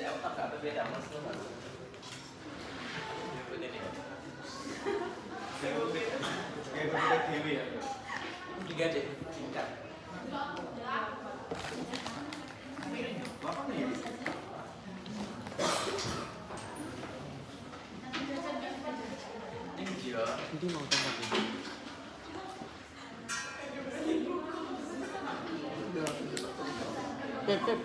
Saya tak ada beda mas tuh. Ini. Saya udah TV ya. Tiga deh. Tingkat. Apa nih? Ini dia. Nanti mau tengok ini. Pep.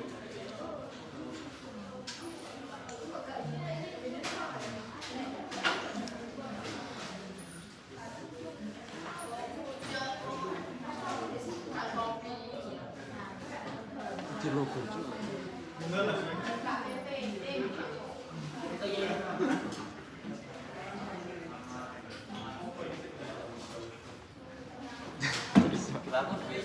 Di logo juga. Bener lah sih. Bagus sih.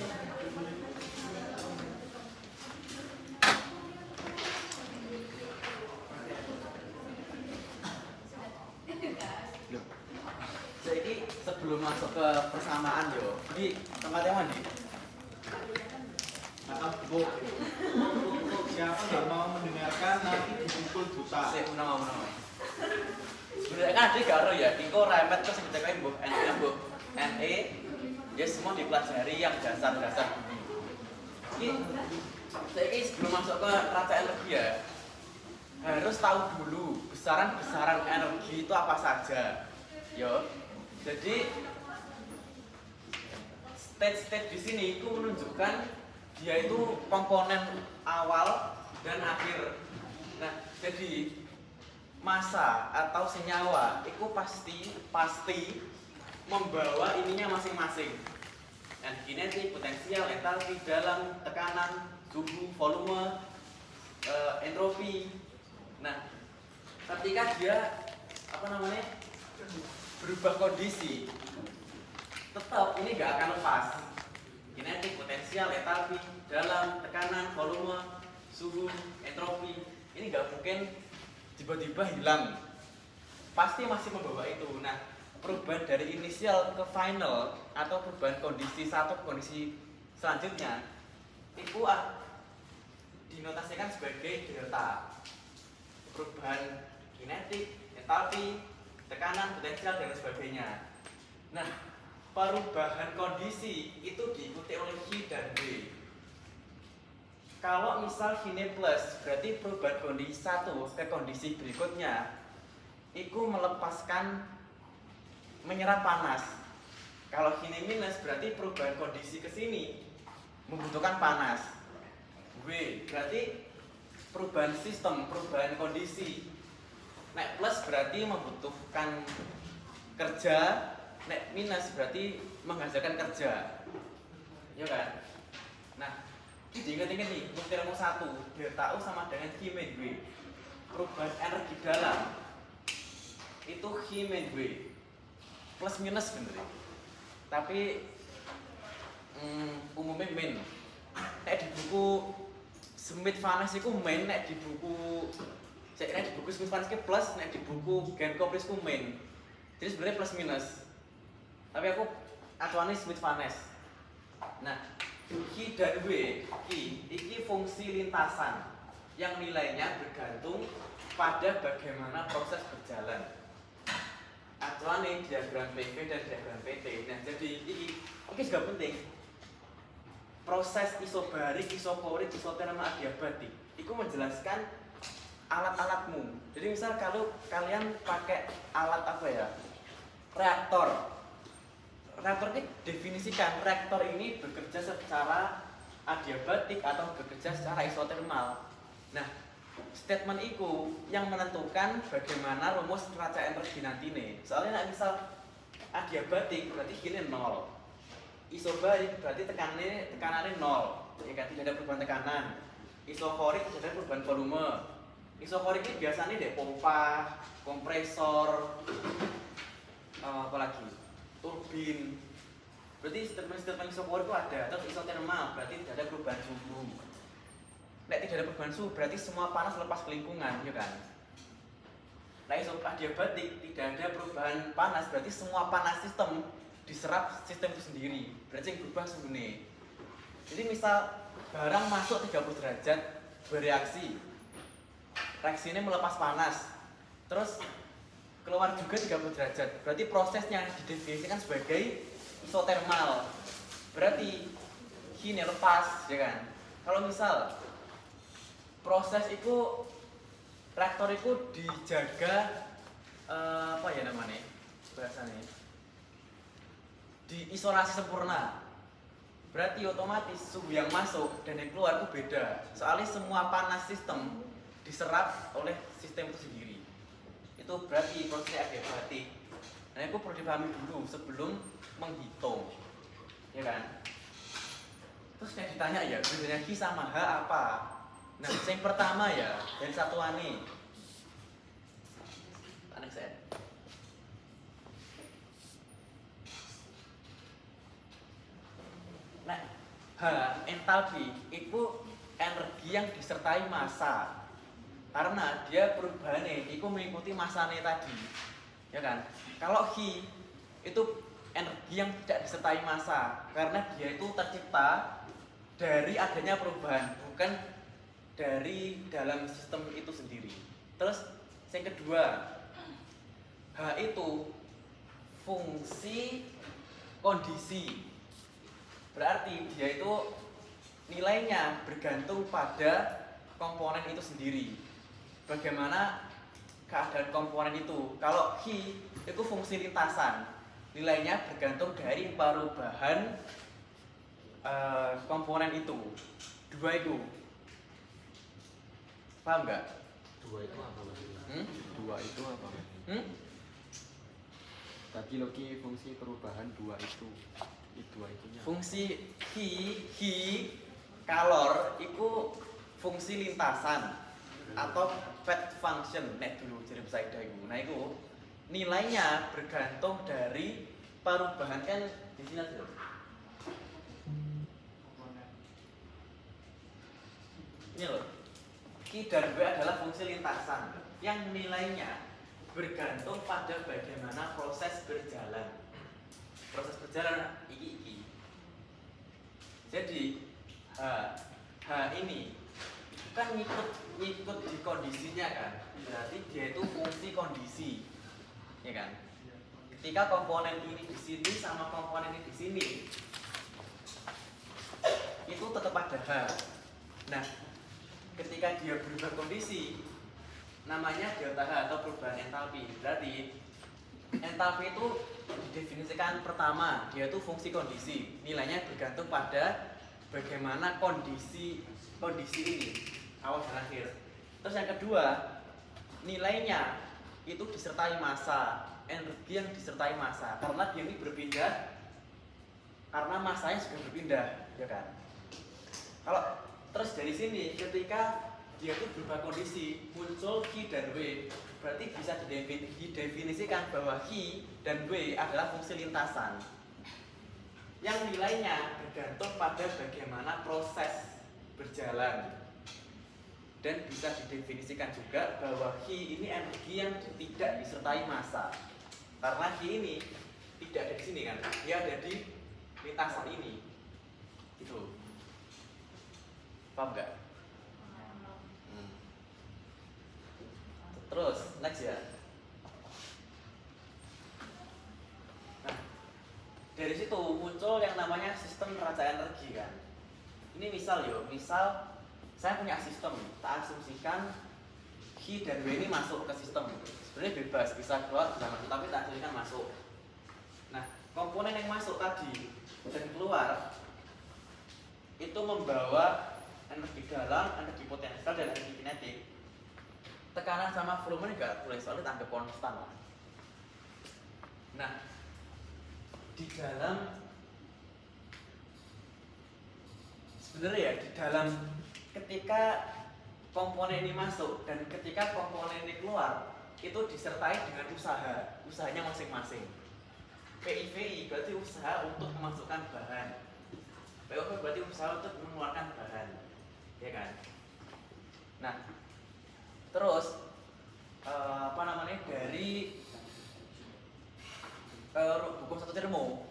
Jadi sebelum masuk ke persamaan yo, di tempatnya mana? Atau bu, siapa nggak mau mendengarkan nanti dipukul buta. Saya menang. Sebenarnya kan ada karo ya, Diko remet terus dicekain bu NE bu NE, ya semua dipelajari yang dasar-dasar bumi. Ini sebelum masuk ke raca energi ya, harus tahu dulu besaran-besaran energi itu apa saja. Yo, jadi stage-stage di sini itu menunjukkan dia itu komponen awal dan akhir. Nah, jadi massa atau senyawa itu pasti membawa ininya masing-masing. Dan kinetik, potensial, entalpi, dalam, tekanan, suhu, volume, entropi. Nah, ketika dia berubah kondisi, tetap ini nggak akan lepas. Kinetik, potensial, entalpi, dalam, tekanan, volume, suhu, entropi, ini nggak mungkin tiba-tiba hilang. Pasti masih membawa itu. Nah, perubahan dari inisial ke final atau perubahan kondisi satu ke kondisi selanjutnya itu dinotasikan sebagai delta. Perubahan kinetik, entalpi, tekanan, potensial dan sebagainya. Nah, perubahan kondisi itu diikuti oleh H dan B. Kalau misal H plus berarti perubahan kondisi satu ke kondisi berikutnya itu menyerap panas. Kalau H minus berarti perubahan kondisi ke sini membutuhkan panas. W berarti perubahan sistem, perubahan kondisi. Nek plus berarti membutuhkan kerja, nek minus berarti menghasilkan kerja. Ya kan? Nah, diingat-ingat nih, untuk ilmu 1, delta U sama dengan H min W. Perubahan energi dalam itu H min W. Plus minus bener. Tapi umumnya min. Nek di buku Smith-Vanes itu min, nek di buku Smith-Vanes itu plus, nek di buku Gen-Kopris itu min. Jadi sebenarnya plus minus. Tapi aku acuannya Smith-Vanes. Nah, Q dan W, ini fungsi lintasan yang nilainya bergantung pada bagaimana proses berjalan. Acuan nih diagram PV dan diagram PT. Nah, jadi ini juga penting. Proses isobarik, isoporik, isotermal adiabatik itu menjelaskan alat-alatmu. Jadi misal kalau kalian pakai alat reaktor. Reaktor ini definisikan reaktor ini bekerja secara adiabatik atau bekerja secara isotermal. Nah, statement itu yang menentukan bagaimana rumus raca energi nanti nih. Soalnya misal adiabatik berarti gini 0, isobarik berarti tekanannya 0, ya kan, tidak ada perubahan tekanan. Isokorik tidak ada perubahan volume. Isokorik ini biasanya deh pompa, kompresor, turbin. Berarti statement isokorik itu ada. Terus isotermal berarti tidak ada perubahan suhu. Nek tidak ada perubahan suhu berarti semua panas lepas ke lingkungan, ya kan? Nah, adiabatik tidak ada perubahan panas berarti semua panas sistem diserap sistem itu sendiri. Berarti yang berubah suhunya. Jadi misal barang masuk 30 derajat bereaksi. reaksi ini melepas panas. Terus keluar juga 30 derajat. Berarti prosesnya didefinisikan sebagai isotermal. Berarti ini lepas, ya kan? Kalau misal proses itu reaktor itu dijaga apa ya namanya bahasanya, diisolasi sempurna, berarti otomatis suhu yang masuk dan yang keluar itu beda. Soalnya semua panas sistem diserap oleh sistem itu sendiri. Itu berarti prosesnya adiabatik. Nah itu perlu dipahami dulu sebelum menghitung, ya kan? Terus yang ditanya ya bedanya Q sama H apa? Nah yang pertama ya dari satuan nih. Nah, H entalpi itu energi yang disertai massa. Karena dia perubahannya itu mengikuti massanya tadi. Ya kan? Kalau Q itu energi yang tidak disertai massa karena dia itu tercipta dari adanya perubahan, bukan dari dalam sistem itu sendiri. Terus yang kedua, H itu fungsi kondisi. Berarti dia itu nilainya bergantung pada komponen itu sendiri. Bagaimana keadaan komponen itu? Kalau Q itu fungsi lintasan, nilainya bergantung dari perubahan komponen itu. Dua itu, paham nggak? Dua itu apa maksudnya? Hmm? Dua itu apa? Tadi logi fungsi perubahan dua itu dua itunya. Fungsi Hi kalor itu fungsi lintasan atau path function. Nek dulu jadi bahasa itu. Nah itu nilainya bergantung dari perubahan kan di sini aja. Ini loh. Q dan W adalah fungsi lintasan yang nilainya bergantung pada bagaimana proses berjalan. Proses berjalan iki. Jadi H ini kan ngikut di kondisinya kan. Berarti dia itu fungsi kondisi. Ya kan? Ketika komponen ini di sini sama komponen ini di sini, itu tetap ada H. Nah, ketika dia berubah kondisi, namanya delta H atau perubahan entalpi. Berarti entalpi itu didefinisikan pertama, dia itu fungsi kondisi. Nilainya bergantung pada bagaimana kondisi ini, awal dan akhir. Terus yang kedua, nilainya itu disertai massa, energi yang disertai massa. Karena dia ini berpindah, karena massanya juga berpindah, ya kan? Kalau terus dari sini, ketika dia itu berubah kondisi, muncul Q dan W, berarti bisa didefinisikan bahwa Q dan W adalah fungsi lintasan yang nilainya bergantung pada bagaimana proses berjalan. Dan bisa didefinisikan juga bahwa Q ini energi yang tidak disertai massa. Karena Q ini tidak ada di sini kan, dia ada di lintasan ini. Gitu. Paham nggak? Terus, next ya. Nah, dari situ muncul yang namanya sistem neraca energi kan. Ini misal saya punya sistem, tak asumsikan Q dan W ini masuk ke sistem. Sebenarnya bebas, bisa keluar, bisa masuk, tapi tak asumsikan masuk. Nah, komponen yang masuk tadi dan keluar itu membawa energi dalam, energi potensial, dan energi kinetik. Tekanan sama volume juga boleh solid, anggap konstan lah. Nah, di dalam sebenarnya ya di dalam ketika komponen ini masuk dan ketika komponen ini keluar itu disertai dengan usahanya masing-masing. PIVI berarti usaha untuk memasukkan bahan, POV berarti usaha untuk mengeluarkan bahan, ya kan? Nah, terus dari hukum satu termo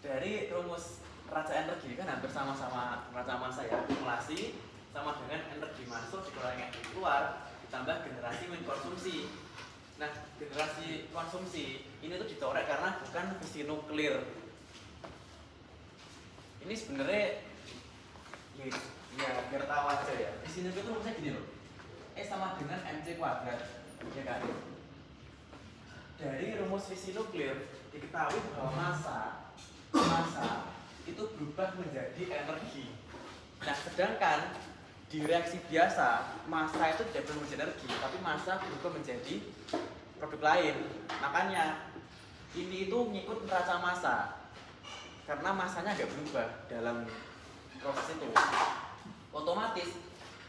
dari rumus neraca energi kan hampir sama-sama neraca massa ya, akumulasi sama dengan energi masuk dikurangi energi keluar ditambah generasi mengkonsumsi. Nah, generasi konsumsi ini tuh dicorek karena bukan fisi nuklir. Ini sebenarnya ya biar tahu aja ya. Fisi nuklir itu rumusnya gini loh. E sama dengan mc kuadrat, ya kan? Dari rumus fisi nuklir diketahui bahwa massa itu berubah menjadi energi. Nah, sedangkan di reaksi biasa massa itu tidak berubah menjadi energi, tapi massa berubah menjadi produk lain. Makanya ini itu ngikut neraca massa karena massanya nggak berubah dalam proses itu. Otomatis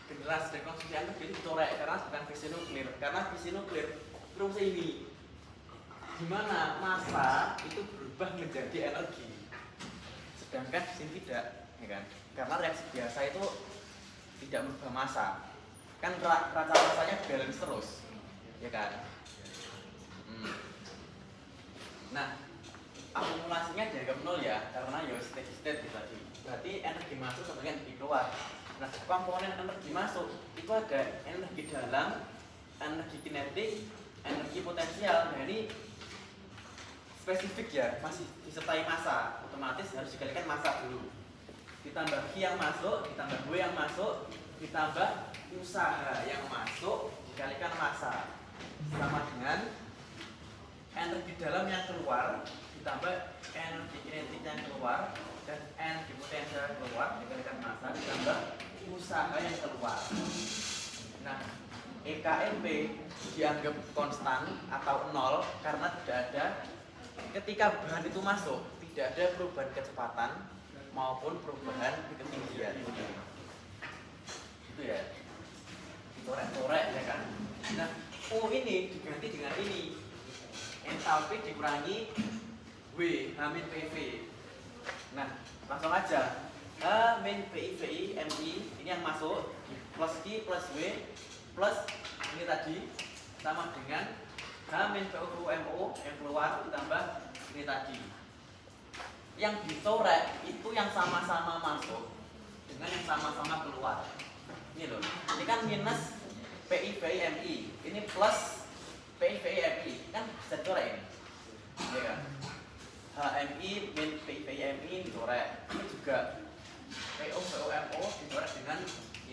generasi dari konsumsi energi itu dicorek karena bukan fisi nuklir. Karena fisi nuklir terus ini dimana massa itu berubah menjadi energi, sedangkan di sini tidak, ya kan? Karena reaksi biasa itu tidak merubah massa, kan neraca massanya balance terus, ya kan? Nah, akumulasinya jaga nol ya, karena ya steady state tadi. Berarti energi masuk sama dengan energi keluar. Nah, komponen energi masuk itu ada energi dalam, energi kinetik, energi potensial. Nah, ini spesifik ya, masih disertai massa, otomatis harus dikalikan massa dulu. Ditambah Q yang masuk, ditambah W yang masuk, ditambah usaha yang masuk, dikalikan massa. Sama dengan energi dalam yang keluar, ditambah energi kinetik yang keluar, dan energi potensial yang keluar, dikalikan massa, ditambah usaha yang keluar. Nah, EKMP dianggap konstan atau nol karena tidak ada, ketika bahan itu masuk tidak ada perubahan kecepatan maupun perubahan ketinggian. Itu ya, dicorek-corek ya kan. Nah, U ini diganti dengan ini, entalpi dikurangi W H- PV. Nah, langsung aja H min PIVI MI ini yang masuk plus Q plus W plus ini tadi sama dengan H min PU MO yang keluar ditambah ini tadi. Yang dicorek itu yang sama-sama masuk dengan yang sama-sama keluar. Ini loh, ini kan minus PIVI MI, ini plus PIVI MI, kan bisa dicorek ini, ya kan? HMI min PIVI MI dicorek, ini juga PO MO dicorek dengan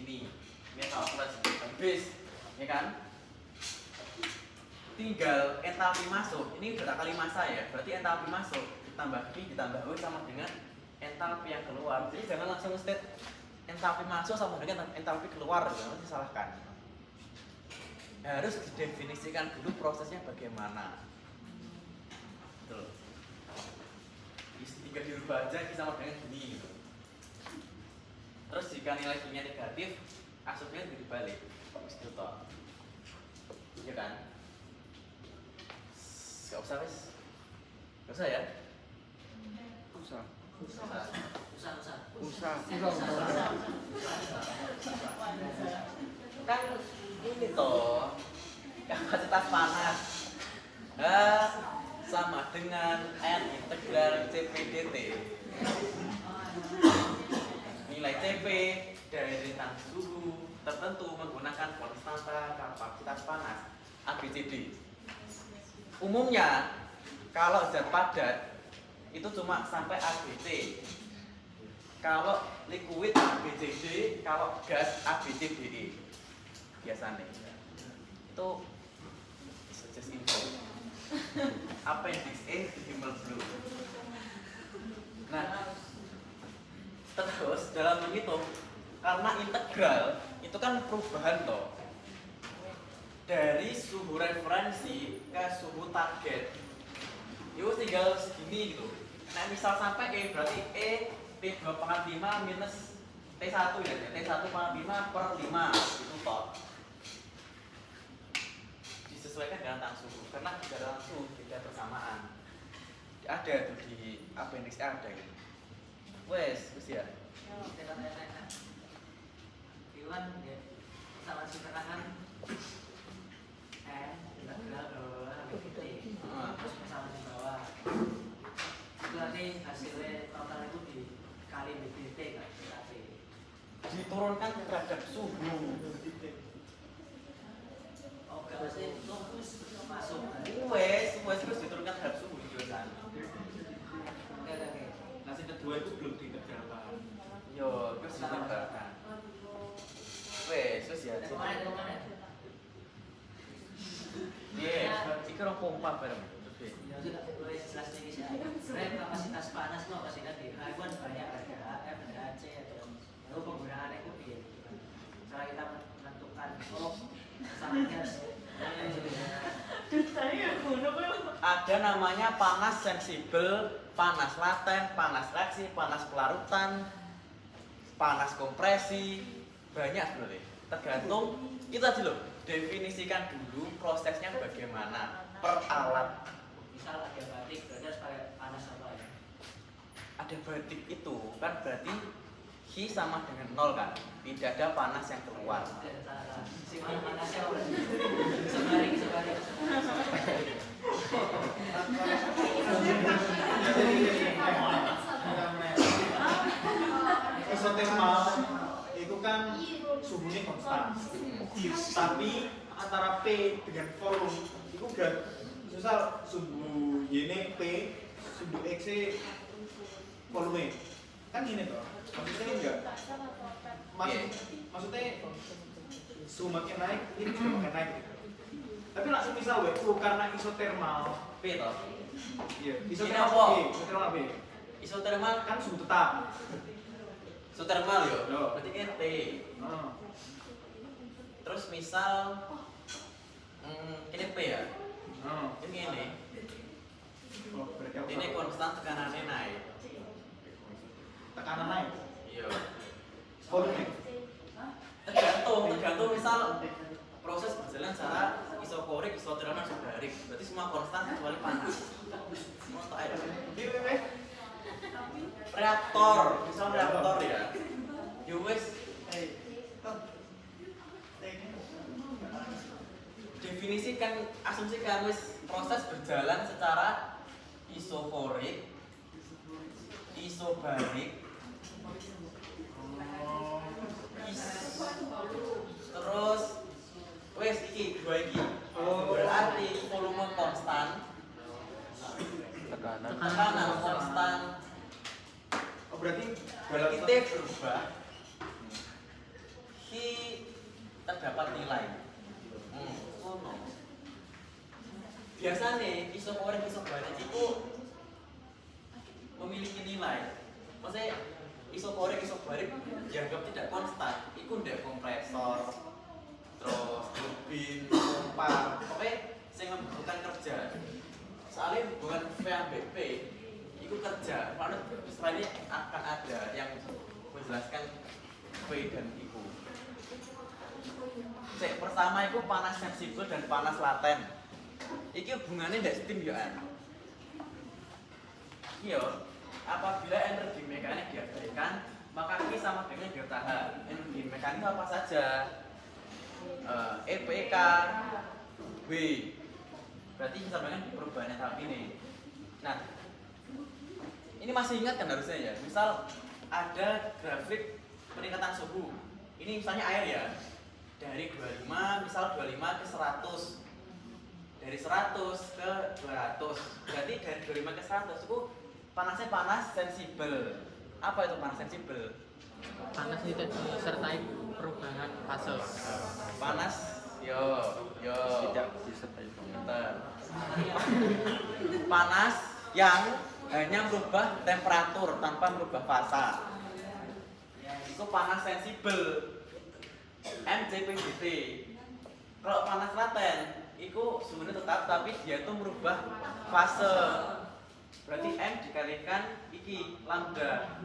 ini metal plus habis, ya kan? Tinggal entalpi masuk, ini udah kali massa ya, berarti entalpi masuk ditambah Q ditambah W sama dengan entalpi yang keluar. Jadi jangan langsung state entalpi masuk sama dengan entalpi keluar, jangan disalahkan. Harus didefinisikan dulu prosesnya bagaimana. Betul. Tinggal dirubah aja sama dengan gini. Terus jika nilai Q-nya negatif, asupnya dibalik. Itu toh. Iya kan? Gak usah wes. Gak usah ya? Usah. Kan ini toh kapasitas panas sama dengan N integral CP/dt. Nilai CP dari rentang suhu tertentu menggunakan konstanta kapasitas panas ABCD. Umumnya kalau zat padat itu cuma sampai ABC. Kalau liquid ABCD, kalau gas ABCDE. Biasanya itu just info. Appendix A di Himmel Blue. Nah, terus dalam menghitung karena integral itu kan perubahan toh dari suhu referensi ke suhu target. Itu tinggal segini gitu. Nah, misal sampai E berarti E T2/5 minus T1 ya, T1/5 per 5 itu toh. Disesuaikan dengan tang suhu, karena tidak langsung tidak persamaan. Ada tuh di appendix A ada gitu. Wes, ya. Iwan ya, sama sederhana integral bawah terus sama di bawah itu nanti hasilnya total itu dikali BBT kan berarti Diturunkan terhadap suhu. Oh, gak mesti itu masuk. Wes diturunkan terhadap suhu jualan. Oke. Nasi kedua itu belum dikerjakan. Yo, terus diturunkan. Wes ya. Kemana? Iya, iki ora pompa bareng. Ya sudah, mulai jelas ini sih. Sebenarnya kapasitas panas itu kapasitas di H1 banyak ada HF, ada HC, ada lalu penggunaan itu piye. Cara kita menentukan sama gas. Ada namanya panas sensibel, panas laten, panas reaksi, panas pelarutan, panas kompresi, banyak sebenarnya. Tergantung itu tadi loh, definisikan dulu prosesnya bagaimana per alat. Misal ada batik, berarti harus pakai panas apa ya? Ada batik itu kan berarti Hi sama dengan 0 kan, tidak ada panas yang keluar. Si panasnya udah sebaring. Isotermal itu kan suhunya konstan. Tapi antara P dengan volume itu enggak misal suhu Y ini P, suhu X volume. Kan gini toh. Maksudnya enggak. Maksudnya suhu makin naik, ini juga makin naik gitu. Tapi langsung misal karena isotermal P toh. Iya, Ini isotermal apa? B, isotermal B. Isotermal Kan suhu tetap. isotermal yo. Yo. Berarti kan T. Heeh. Terus misal ini P ya. Heeh. Ini Oh, berarti apa? ini konstan tekanannya naik. Tekanan naik. Iya. Volume. Tergantung misal proses berjalan secara isokorik, isotermal, isobarik. Berarti semua konstan kecuali panas. Semua tak ada. Reaktor, misal reaktor ya. Yo wes definisikan, asumsikan wis proses berjalan secara isokorik, isobarik, terus wes iki dua iki. Berarti volume konstan, tekanan konstan, Oh, berarti T berubah, Hi terdapat nilai. Biasanya isokorik isobarik itu memiliki nilai. Maksudnya isokorik isobarik dianggap tidak konstan. Itu ndak kompresor, terus turbin, pompa, pokoknya yang membutuhkan kerja. Soalnya hubungan V ambek P itu kerja. Karena setelah ini akan ada yang menjelaskan V dan IQ. Pertama itu panas sensibel dan panas laten. Iki hubungannya tidak setimbangan. Iya, apabila energi mekanik diabaikan, maka Q sama dengan delta H. Energi mekanik apa saja? EPK, W. Berarti sama dengan perubahan tahap ini. Nah, ini masih ingat kan harusnya ya? Misal ada grafik peningkatan suhu. Ini misalnya air ya. Dari 25, misal 25 ke 100. Dari 100 ke 200. Berarti dari 25 ke 100 itu panasnya panas sensibel. Apa itu panas sensibel? Panas tidak disertai perubahan fase. Panas tidak disertai bentar. Panas yang hanya merubah temperatur tanpa merubah fasa. Itu panas sensibel. MJPGT. Kalau panas laten itu sebenarnya tetap tapi dia itu merubah fase. Berarti M dikalikan iki lambda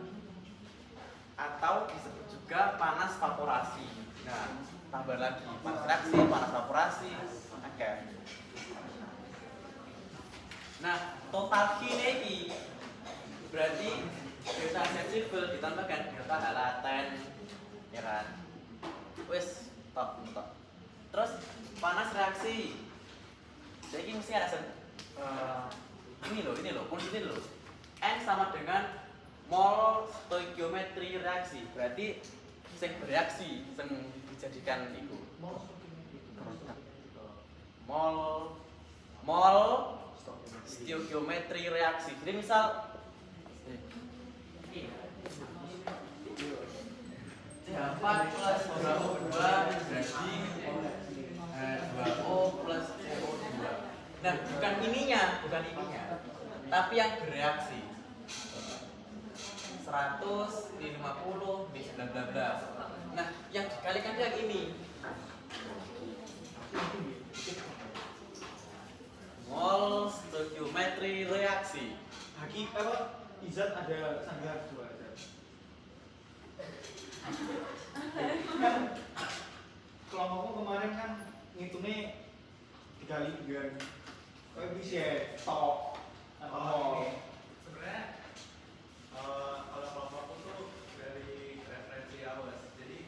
atau disebut juga panas vaporasi. Nah, tambah lagi panas reaksi, panas vaporasi. Oke. Nah, total Q ini berarti delta sensibel ditambahkan delta H laten, ya kan? Wes, top. Terus panas reaksi. Jadi mesti ada ini loh, kunci ini loh. N sama dengan mol stoikiometri reaksi. Berarti sing bereaksi sing dijadikan iku. Mol stoikiometri reaksi. Jadi misal CH4 plus 2O2 jadi H2O plus CO2. Nah, bukan ininya, tapi yang bereaksi. 100, ini 50, ini bla bla bla. Nah, yang dikalikan yang ini. Mol stoikiometri reaksi. Haki apa? Izat ada sanggar dua ada. Kan kelompokku kemarin kan ngitungnya dikali dengan koefisien tok atau Sebenarnya kalau kelompokku tuh dari referensi awas, jadi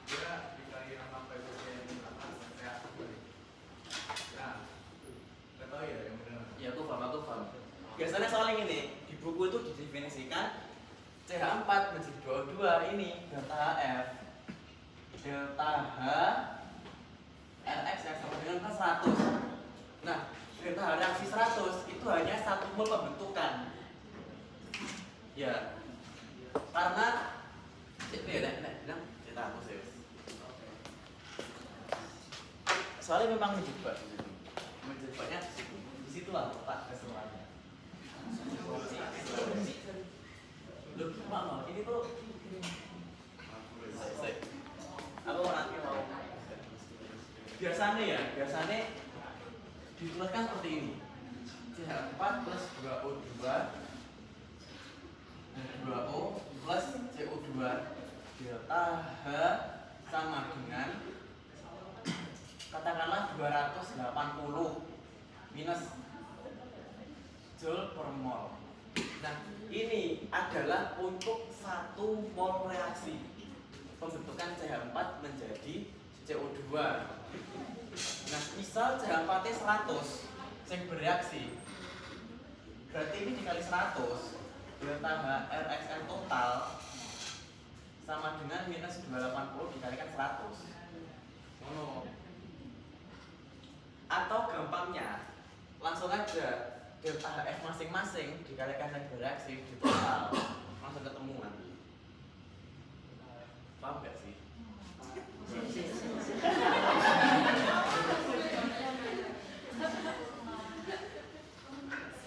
dia dikali sama koefisien atas reaksi balik. Nah, nggak tahu ya yang benar. Ya, aku paham. Biasanya soalnya ini di buku itu didefinisikan CH4 menjadi 22 ini delta HF. Delta H Rx yang sama dengan kan 100. Nah, delta H reaksi 100 itu hanya 1 mol pembentukan. Ya. Karena itu ya, bilang kita hapus ya. Soalnya memang menjebak. Menjebaknya di situ lah letak kesalahannya. Loh, mana? Ini tuh aku nanti mau biasanya dituliskan seperti ini CH4 plus 2O2 2O plus CO2 delta H sama dengan katakanlah 280 minus joule per mol. Nah, ini adalah untuk 1 mol reaksi pembentukan CH4 menjadi CO2. Nah, misal CH4-nya 100 yang bereaksi, berarti ini dikali 100 delta H RXN total sama dengan minus 280 dikalikan 100. Atau gampangnya langsung aja delta HF masing-masing dikalikan yang bereaksi di total langsung ketemuan. Paham gak sih?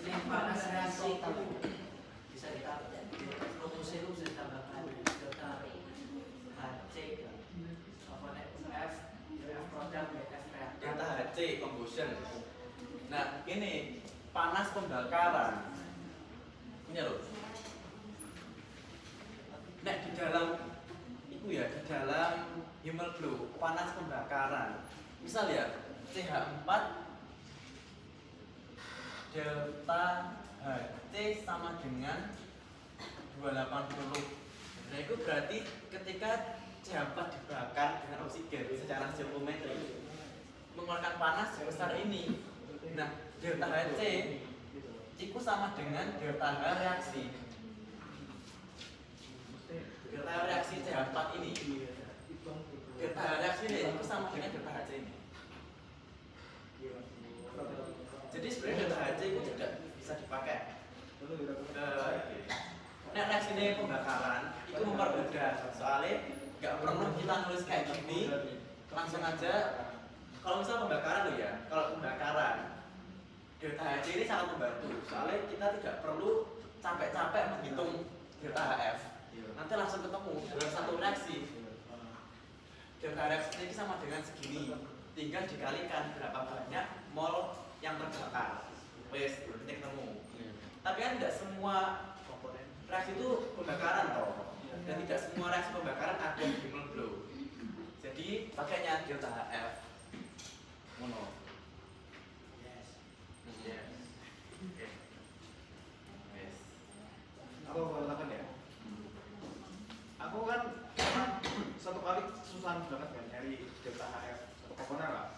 Ini panas reaksi itu bisa ditambah. Rumusnya itu bisa ditambahkan delta HC komponen F produk F reaktor. Delta HC combustion. Nah, ini panas pembakaran. Ini loh. Nah, di dalam Himmel-Blow, panas pembakaran. Misal ya, CH4 delta HC sama dengan 280. Nah, itu berarti ketika CH4 dibakar dengan oksigen secara stoikiometri mengeluarkan panas sebesar ini. Nah, delta HC itu sama dengan delta H reaksi. Delta H reaksi CH4 ini. Delta H reaksi ini itu sama dengan delta HC ini. Jadi sebenarnya delta HC itu tidak bisa dipakai. Nah, reaksi ini pembakaran itu mempermudah, soalnya nggak perlu kita nulis kayak gini, langsung aja. Kalau misal pembakaran loh ya, kalau pembakaran delta HC ini sangat membantu, soalnya kita tidak perlu capek-capek menghitung delta HF. Nanti langsung ketemu dalam satu reaksi. Delta reaksi ini sama dengan segini, tinggal dikalikan berapa banyak mol yang terbakar. Wes, nanti ketemu. Tapi kan tidak semua reaksi itu pembakaran toh, dan tidak semua reaksi pembakaran ada di Himmel-Blow. Jadi pakainya delta HF. Mono. Yes. Oke. Yes. Aku katakan ya. Aku kan satu kali susah banget kan nyari delta HF satu komponen lah.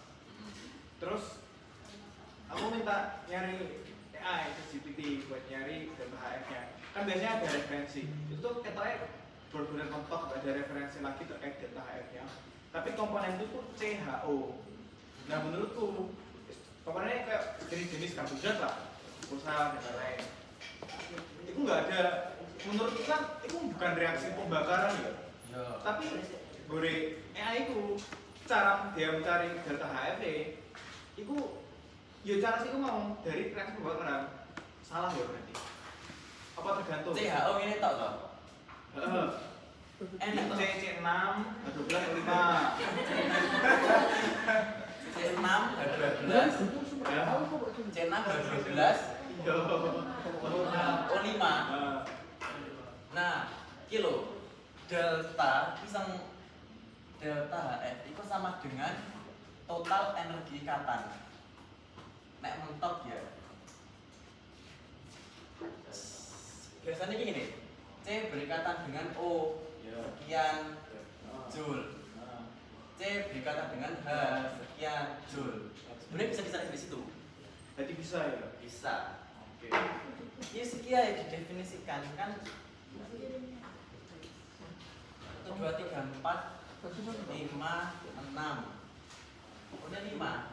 Terus aku minta nyari AI ke GPT buat nyari delta HF-nya. Kan biasanya ada referensi. Itu katanya benar-benar mentok, nggak ada referensi lagi terkait delta HF-nya. Tapi komponen itu pun CHO. Nah menurutku komponennya kayak jenis-jenis karbohidrat lah, glukosa dan lain-lain. Itu nggak ada, menurutku kan itu bukan reaksi pembakaran ya. Tapi gore itu cara dia mencari delta HF itu ya cara sih mau dari reaksi pembakaran salah ya berarti. Apa tergantung? CHO ini tau toh? Enak toh? C6 H12 O5 C6 H12 C6 H12 O5. Nah, kilo delta pisang delta HF itu sama dengan total energi ikatan. Nek mentok ya. Biasanya gini, C berikatan dengan O sekian joule, C berikatan dengan H sekian joule. Sebenarnya bisa dicari dari situ. Jadi bisa ya? Bisa. Oke. Ini sekian didefinisikan kan 1, 2, 3, 4, 5, 6. Udah 5.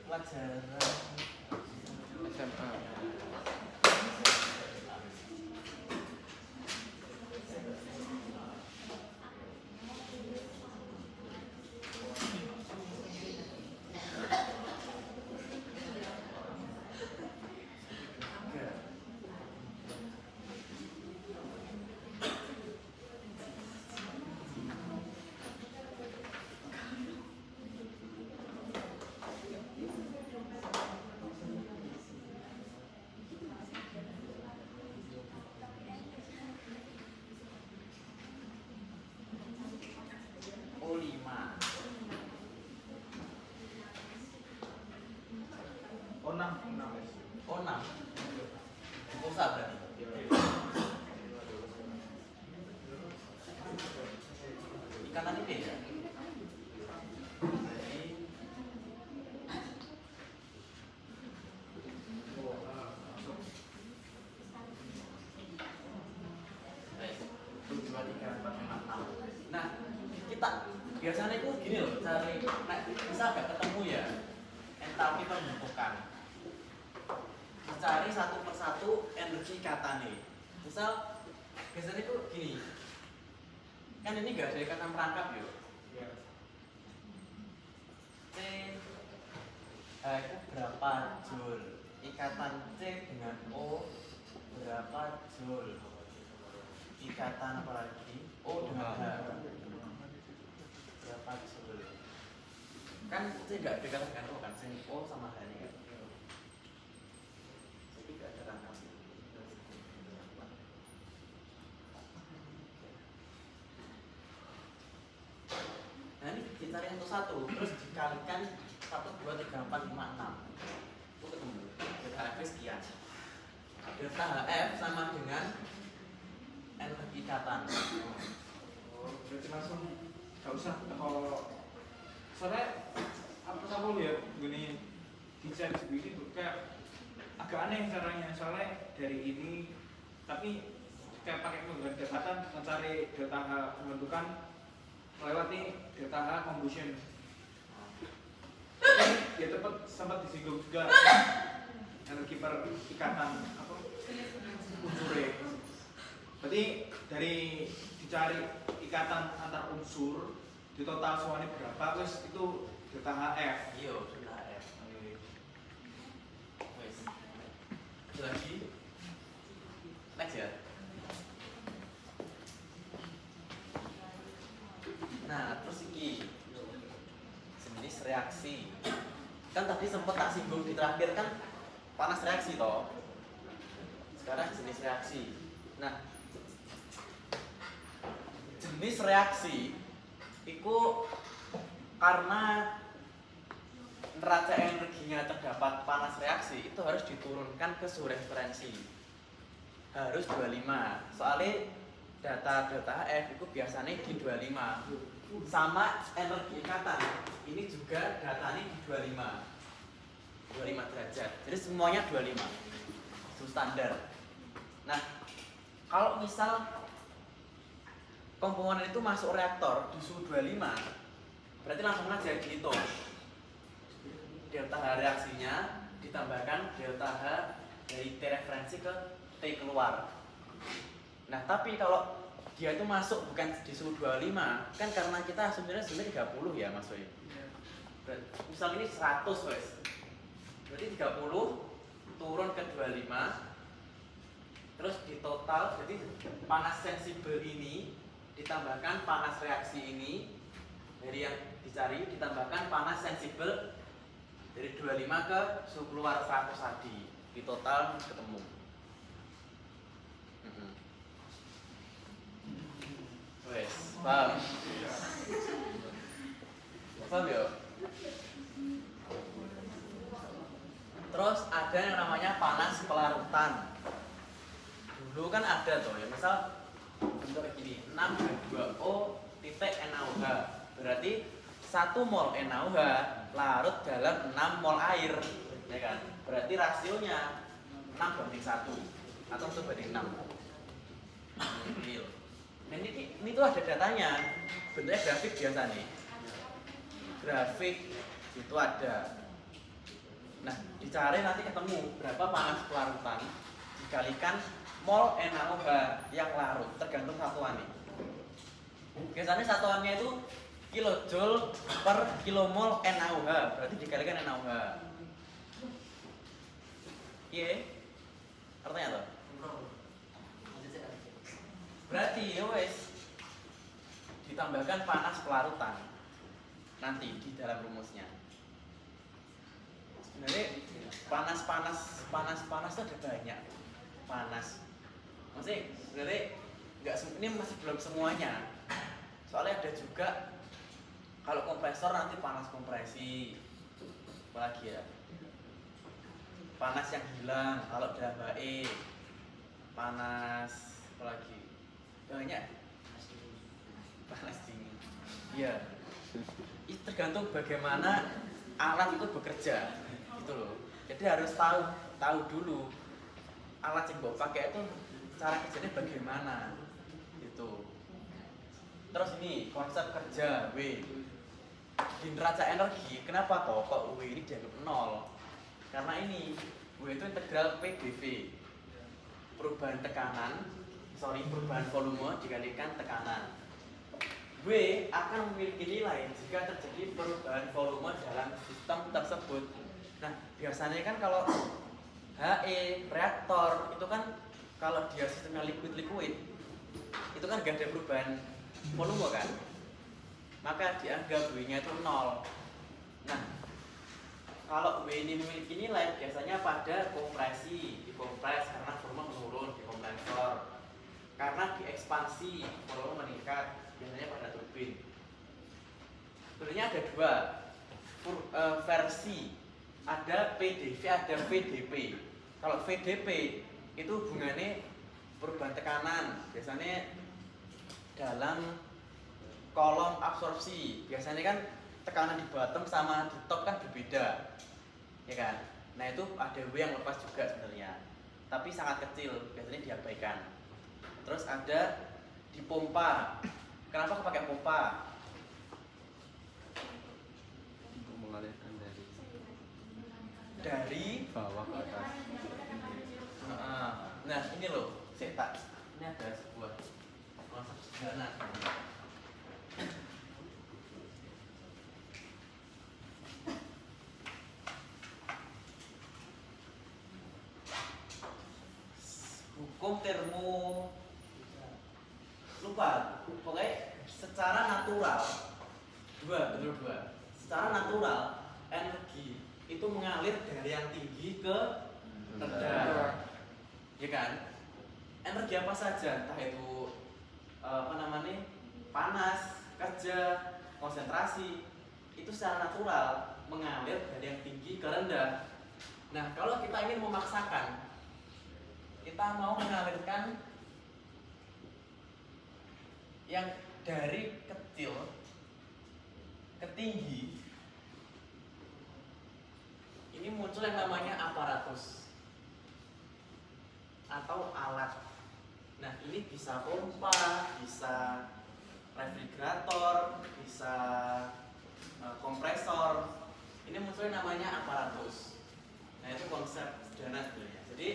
Pelajaran SMA. Oh 6. Glukosa berarti. Ikatan ini ya. Nah, kita biasanya itu gini loh, cari bisa agak ketemu ya entalpi pembentukan. Cari satu persatu energi ikatan nih. Misal biasanya itu gini, kan ini gak ada ikatan perangkap yuk. C itu berapa joule? Ikatan C dengan O berapa joule? Ikatan apa lagi? O dengan H berapa joule? Kan C gak ada ikatan dengan O kan? C O sama H ini kan? Nah ini dicari untuk satu, terus dikalikan 1, 2, 3, 4, 5, 6. Itu ketemu. Delta HF sekian. Delta HF sama dengan energi ikatan. Oh, berarti langsung gak usah kalau soalnya apa kamu lihat gini desain begini tuh kayak agak aneh caranya, soalnya dari ini tapi kayak pakai penggunaan dekatan mencari delta H pembentukan melewati delta H combustion. Ya tepat sempat disinggung juga energi per ikatan apa unsurnya. Berarti dari dicari ikatan antar unsur di total semuanya berapa, terus itu delta HF. Iya, delta HF. Wes. Lagi Next ya. Nah, terus iki jenis reaksi. Kan tadi sempat tak singgung di terakhir kan panas reaksi toh. Sekarang jenis reaksi. Nah, jenis reaksi itu karena neraca energinya terdapat panas reaksi itu harus diturunkan ke suhu referensi. Harus 25. Soalnya data F itu biasanya di 25. Sama energi ikatan ini juga datanya di 25 derajat, jadi semuanya 25 itu standar. Nah, kalau misal komponen itu masuk reaktor di suhu 25, berarti langsung aja dihitung delta H reaksinya ditambahkan delta H dari T referensi ke T keluar. Nah, tapi kalau dia itu masuk bukan di suhu 25, kan karena kita sebenarnya 30 ya Mas Woy. Misal ini 100 wes. Berarti 30 turun ke 25. Terus di total jadi panas sensibel ini ditambahkan panas reaksi ini dari yang dicari ditambahkan panas sensibel dari 25 ke suhu keluar 100 tadi. Di total ketemu. Wes, paham? Paham ya? Terus ada yang namanya panas pelarutan. Dulu kan ada tuh ya, misal bentuk kayak gini 6H2O titik NaOH. Berarti 1 mol NaOH larut dalam 6 mol air, ya kan? Berarti rasionya 6:1 atau 1:6. Nah ini tuh ada datanya, bentuknya grafik biasa nih. Grafik itu ada. Nah dicari nanti ketemu berapa panas pelarutan dikalikan mol NaOH yang larut, tergantung satuannya. Biasanya satuannya itu kilojoule per kilomol NaOH, berarti dikalikan NaOH. Iya, artinya apa? Berarti ya wes ditambahkan panas pelarutan nanti di dalam rumusnya. Sebenarnya panas itu ada banyak panas. Maksudnya sebenarnya ini masih belum semuanya. Soalnya ada juga kalau kompresor nanti panas kompresi, apalagi ya panas yang hilang kalau dalam HE, panas apalagi banyak panas dingin. Iya. Itu tergantung bagaimana alat itu bekerja, gitu loh. Jadi harus tahu dulu alat yang mau pakai itu cara kerjanya bagaimana, gitu. Terus ini konsep kerja W di neraca energi. Kenapa kok W ini dianggap 0? Karena ini W itu integral PdV, perubahan perubahan volume dikalikan tekanan. W akan memiliki nilai jika terjadi perubahan volume dalam sistem tersebut. Nah, biasanya kan kalau HE reaktor itu kan kalau dia sistemnya liquid itu kan gak ada perubahan volume kan, maka dianggap W-nya itu 0. Nah, kalau W ini memiliki nilai biasanya pada kompresi, dikompres karena volume menurun di kompresor. Karena diekspansi, volume meningkat, biasanya pada turbin. Sebenarnya ada dua versi, ada PdV, ada VdP. Kalau VdP itu hubungannya perubahan tekanan, biasanya dalam kolom absorpsi. Biasanya kan tekanan di bottom sama di top kan berbeda, ya kan? Nah itu ada W yang lepas juga sebenarnya, tapi sangat kecil, biasanya diabaikan. Terus ada di pompa. Kenapa aku pakai pompa? Untuk mengalirkan Dari bawah ke atas. Nah ini loh, ini ada sebuah konsep sederhana. Hukum lupa, pokoknya secara natural dua. Secara natural energi itu mengalir dari yang tinggi ke rendah, ya kan? Energi apa saja, entah itu panas, kerja, konsentrasi, itu secara natural mengalir dari yang tinggi ke rendah. Nah, kalau kita ingin memaksakan, kita mau mengalirkan yang dari kecil ke tinggi, ini muncul yang namanya aparatus atau alat. Nah, ini bisa pompa, bisa refrigerator, bisa kompresor. Ini muncul yang namanya aparatus. Nah, itu konsep sederhana sebenarnya. Jadi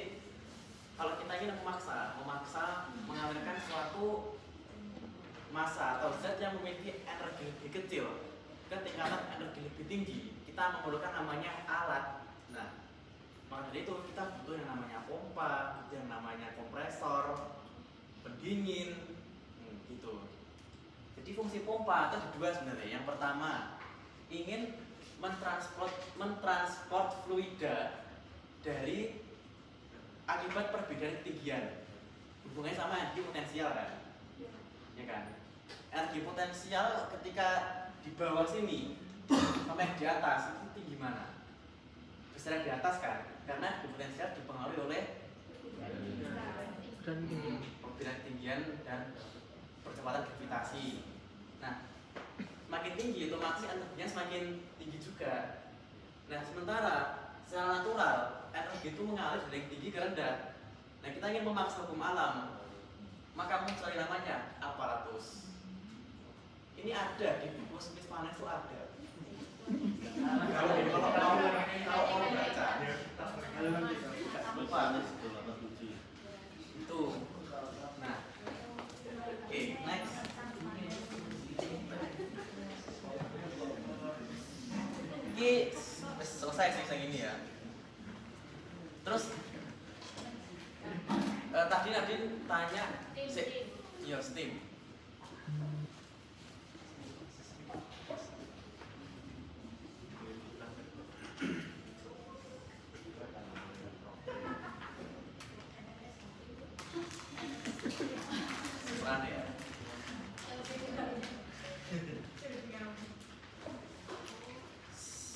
kalau kita ingin memaksa mengalirkan suatu massa atau zat yang memiliki energi lebih kecil ke tingkatan energi lebih tinggi, kita memerlukan namanya alat. Nah, maka dari itu kita butuh yang namanya pompa, yang namanya kompresor, pendingin, gitu. Jadi fungsi pompa itu ada dua sebenarnya. Yang pertama, ingin mentransport fluida dari akibat perbedaan ketinggian. Hubungannya sama energi potensial kan? Ya kan? Energi potensial ketika di bawah sini sampai di atas itu tinggi mana? Besar di atas kan? Karena energi potensial dipengaruhi oleh perbedaan ketinggian dan percepatan gravitasi. Nah, semakin tinggi otomatis energinya semakin tinggi juga. Nah, sementara secara natural energi itu mengalir dari yang tinggi ke rendah. Nah, kita ingin memaksa hukum alam, maka muncul namanya aparatus. Ini ada di buku Smith Panas itu ada. Kalau baca, itu. Nah, oke, next. Ini selesai sih yang ini ya. Terus tadi Nadine tanya steam. Ya.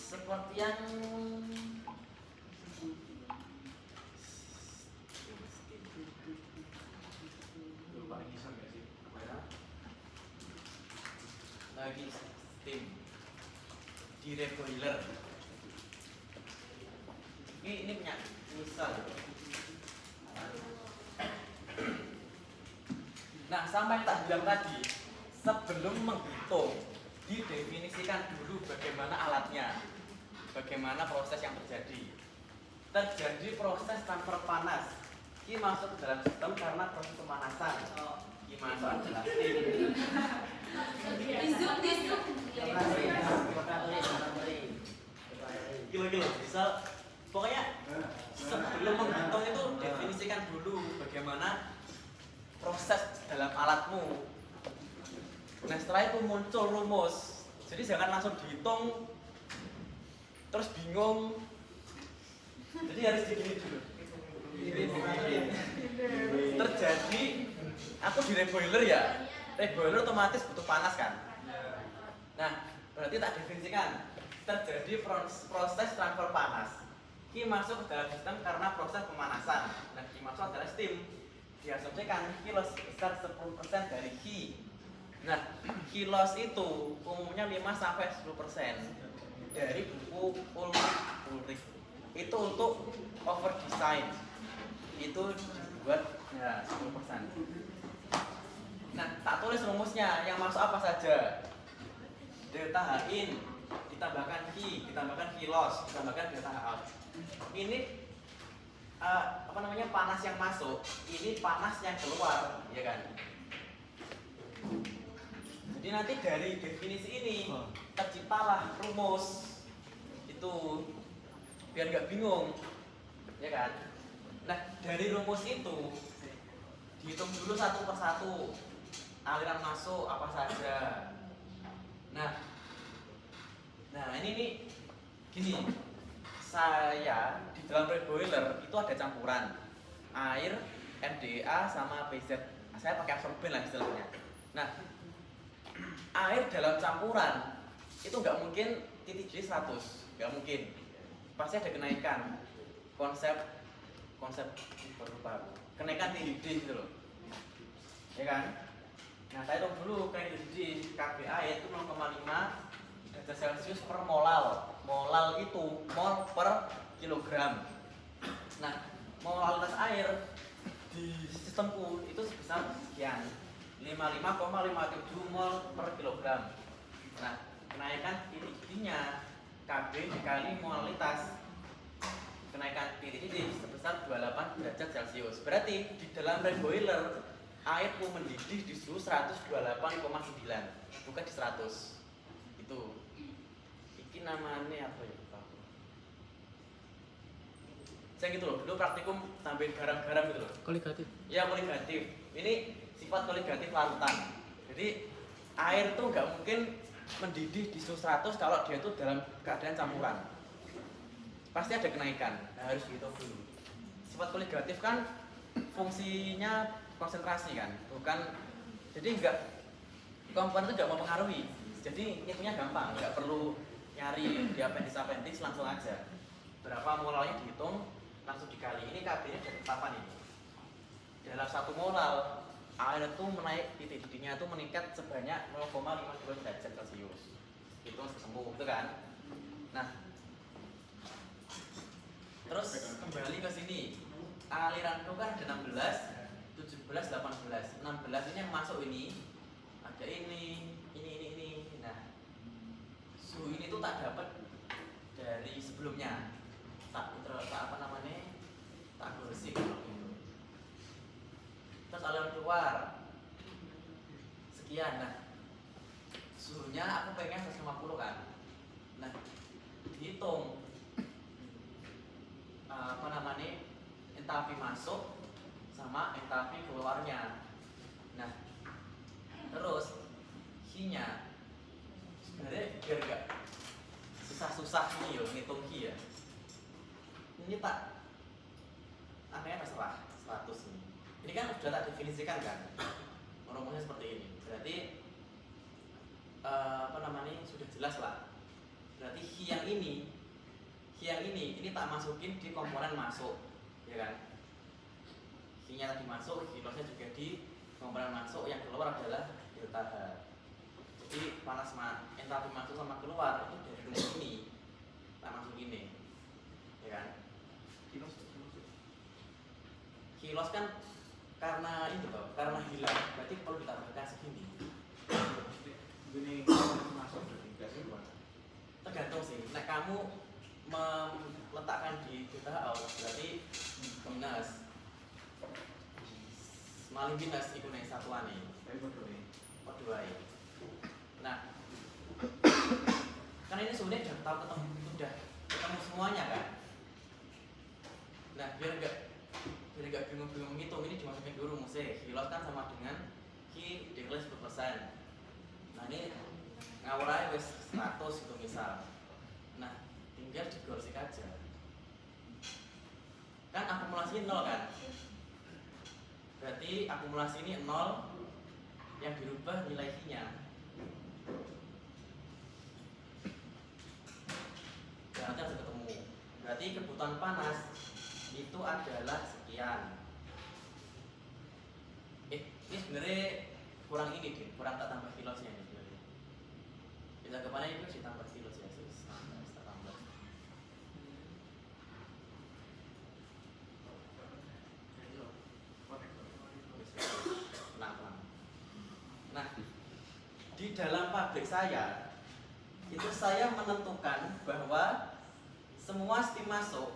Seperti yang lagi steam di reboiler. Ini punya misal. Nah, sampai tak bilang tadi, sebelum menghitung didefinisikan dulu bagaimana alatnya, bagaimana proses yang terjadi. Terjadi proses transfer panas. Ini masuk ke dalam sistem karena proses pemanasan. Ini masuk adalah steam. Gila. Misal, pokoknya sebelum menghitung itu definisikan dulu bagaimana proses dalam alatmu. Nah, setelah itu muncul rumus. Jadi jangan langsung dihitung terus bingung. Jadi harus digini dulu. Terjadi, aku di reboiler ya. Reboiler otomatis butuh panas kan. Nah, berarti tak definisikan. Terjadi proses transfer panas. Ini masuk ke dalam sistem karena proses pemanasan. Nah, ini masuk adalah steam. Diasumsikan kilos besar 10% dari Q. Nah, kilos itu umumnya 5-10% dari buku Ulrich. Itu untuk over design. Itu dibuat ya 10%. Nah, tak tulis rumusnya yang masuk apa saja. Delta H in ditambahkan Q, ditambahkan kilos, ditambahkan delta H out. Ini panas yang masuk, ini panas yang keluar, ya kan? Jadi nanti dari definisi ini terciptalah rumus itu biar nggak bingung, ya kan? Nah, dari rumus itu dihitung dulu satu persatu aliran masuk apa saja. Nah ini nih gini, saya di dalam pre-boiler itu ada campuran air, NDA sama PZ. Saya pakai absorben lah istilahnya. Nah, air dalam campuran itu nggak mungkin titik J 100, nggak mungkin. Pasti ada kenaikan. Konsep berubah. Kenaikan titik D gitu loh. Ya kan? Nah, saya hitung dulu kenaikan titik D KBA yaitu 0,5 derajat Celcius per molal. Molal itu mol per kilogram. Nah, molalitas air di sistemku itu sebesar sekian 55,57 mol per kilogram. Nah, kenaikan titik D-nya KB dikali molalitas, kenaikan titik D sebesar 28 derajat Celcius. Berarti di dalam boiler airku mendidih di suhu 128,9, bukan di 100. Itu. Ini namanya apa ya? Saya gitu loh, dulu praktikum tambahin garam-garam gitu loh. Koligatif. Ya, koligatif. Ini sifat koligatif larutan. Jadi air tuh nggak mungkin mendidih di suhu 100 kalau dia tuh dalam keadaan campuran. Pasti ada kenaikan. Nah, harus dihitung dulu. Sifat koligatif kan fungsinya konsentrasi kan, bukan. Jadi komponen itu nggak mempengaruhi. Jadi ngitungnya gampang, nggak perlu nyari di appendix langsung aja. Berapa molalnya dihitung, langsung dikali. Ini KB-nya dari ketetapan ini. Dalam 1 molal air itu titik didihnya itu meningkat sebanyak 0,52 derajat Celcius. Itu sembuh, itu kan? Nah, terus kembali ke sini. Aliranku kan ada 16, 17, 18. 16 ini yang masuk ini. Ada ini. Nah, suhu ini tuh tak dapat dari sebelumnya. Tak bersih gitu. Terus aliran keluar sekian. Nah, suhunya aku pengen 150 kan. Nah, dihitung entapi masuk sama entapi keluarnya. Nah, terus Q-nya sebenarnya biar gak susah-susah nih yo ngitung Q ya. Ini tak angkanya terserah 100 ini. Ini kan sudah tak definisikan kan, rumusnya seperti ini. Berarti sudah jelas lah. Berarti yang ini tak masukin di komponen masuk, ya kan? Q-nya tadi masuk, kilosnya juga di komponen masuk. Yang keluar adalah delta H. Jadi entapi masuk sama keluar itu dari rumus ini tak masuk ini, ya kan? Kilos kan karena itu toh, karena hilang, berarti perlu ditambahkan segini. Ini masuk dari gasnya gimana? Tergantung sih. Nah, kamu meletakkan di delta out berarti minus. Maling minus itu nih satuan nih. Kode wae. Nah, karena ini sebenarnya udah ketemu semuanya kan. Nah, biar gak bingung-bingung ngitung, ini dimasukin dulu rumusnya. Kilos kan sama dengan Q dikali 10%. Nah, ini ngawur aja wis 100 gitu misal. Nah, tinggal digorsik aja. Kan akumulasi 0 kan? Berarti akumulasi ini 0, yang dirubah nilai Q-nya. Nanti harus ketemu. Berarti kebutuhan panas itu adalah sekian. Ini sebenarnya kurang tak tambah kilosnya ini sebenarnya. Bisa kemana itu ditambah kilos ya, kita tambah. Nah, di dalam pabrik saya itu saya menentukan bahwa semua steam masuk.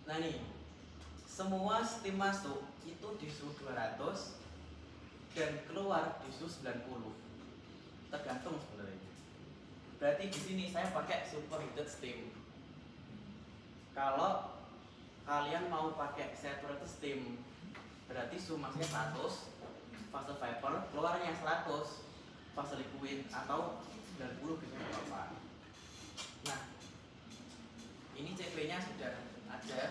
Nah nih, semua steam masuk itu di suhu 200 dan keluar di suhu 90. Tergantung sebenarnya. Berarti di sini saya pakai superheated steam. Kalau kalian mau pakai saturated steam, berarti suhu maksudnya 100, fase vapor, keluarnya 100, fase liquid atau 90 gitu apa. Nah, ini CP-nya sudah ada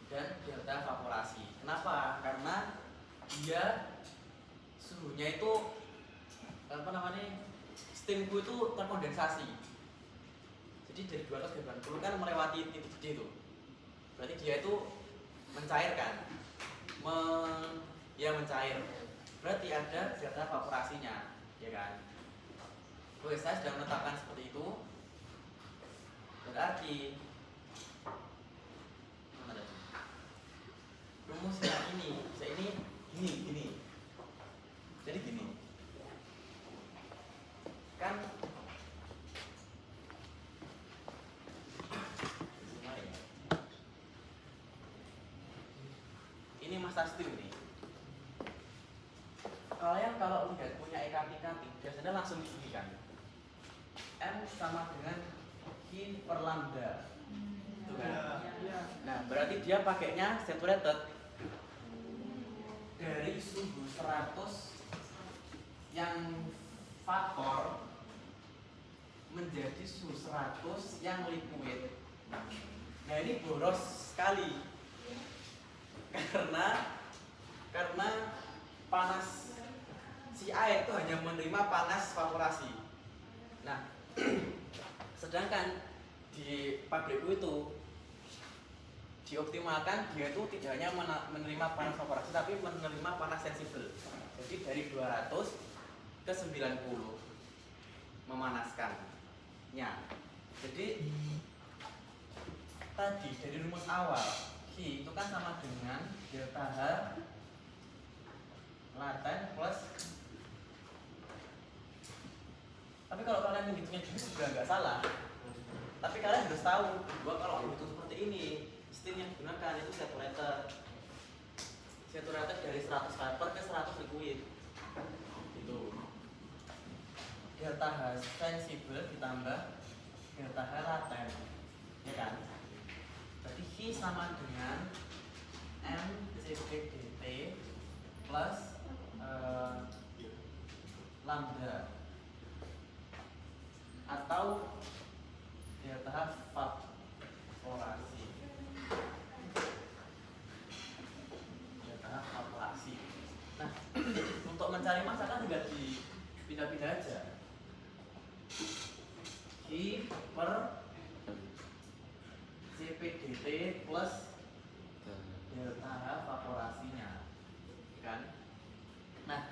dan delta evaporasi. Kenapa? Karena dia suhunya itu apa namanya, steamku itu terkondensasi. Jadi dari 280 kan melewati titik D itu, berarti dia itu mencairkan, mencair. Berarti ada delta evaporasinya, ya kan? Oke, saya sudah menetapkan seperti itu. Berarti mana tadi? Rumusnya ini gini. Jadi gini. Kan ini masa steam nih. Kalian kalau lihat punya ekatik biasanya langsung gini kan. M sama dengan Q per lambda. Gitu kan? Nah, berarti dia pakainya saturated dari suhu 100 yang vapor menjadi suhu 100 yang liquid. Nah, ini boros sekali. Karena panas si air itu hanya menerima panas evaporasi. Nah, sedangkan di pabrikku itu dioptimalkan dia itu tidak hanya menerima panas evaporasi tapi menerima panas sensibel. Jadi dari 200 ke 90 memanaskannya. Jadi tadi dari rumus awal Q itu kan sama dengan delta H laten plus. Tapi kalau kalian menghitungnya gini juga nggak salah. Tapi kalian harus tahu bahwa kalau menghitung seperti ini, steam yang digunakan itu saturated dari 100 vapor ke 100 liquid. Itu delta H sensibel ditambah delta H laten, ya kan? Berarti Q sama dengan mCp/dt plus lambda atau delta H evaporasi. Nah, untuk mencari massa kan tinggal dipindah-pindah aja. Q per CP/dt plus delta H evaporasinya, kan? Nah,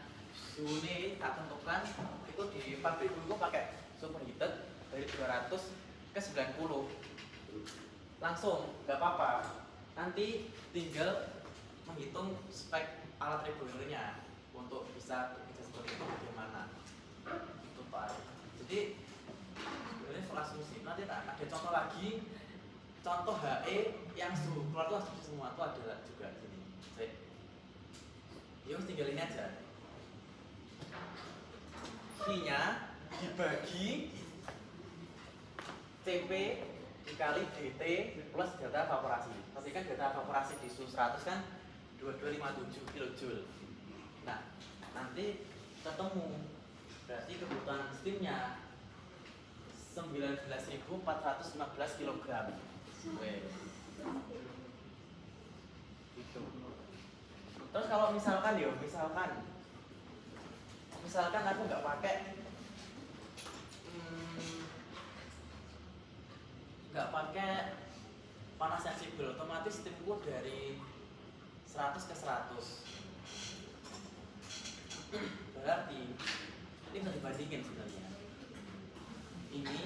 suhu ini tak tentukan itu di pabrik dulu pakai superheated dari 200 ke 90 langsung, nggak apa-apa. Nanti tinggal menghitung spek alat regulernya untuk bisa bekerja seperti itu bagaimana. Itu Pak. Jadi sebenarnya soal asumsi. Nanti ada contoh lagi, contoh HE yang suhu keluar itu asumsi semua itu ada juga sini. Ya tinggal ini aja. Q-nya dibagi CP dikali dt plus delta evaporasi. Tadi kan delta evaporasi di suhu 100 kan 2257 kJ. Nah, nanti ketemu berarti kebutuhan steamnya 19.415 kg. Gitu. Terus kalau misalkan aku nggak pakai panas sensibel, otomatis steamku dari 100 ke 100. Berarti ini bisa dibandingin sebenarnya. Ini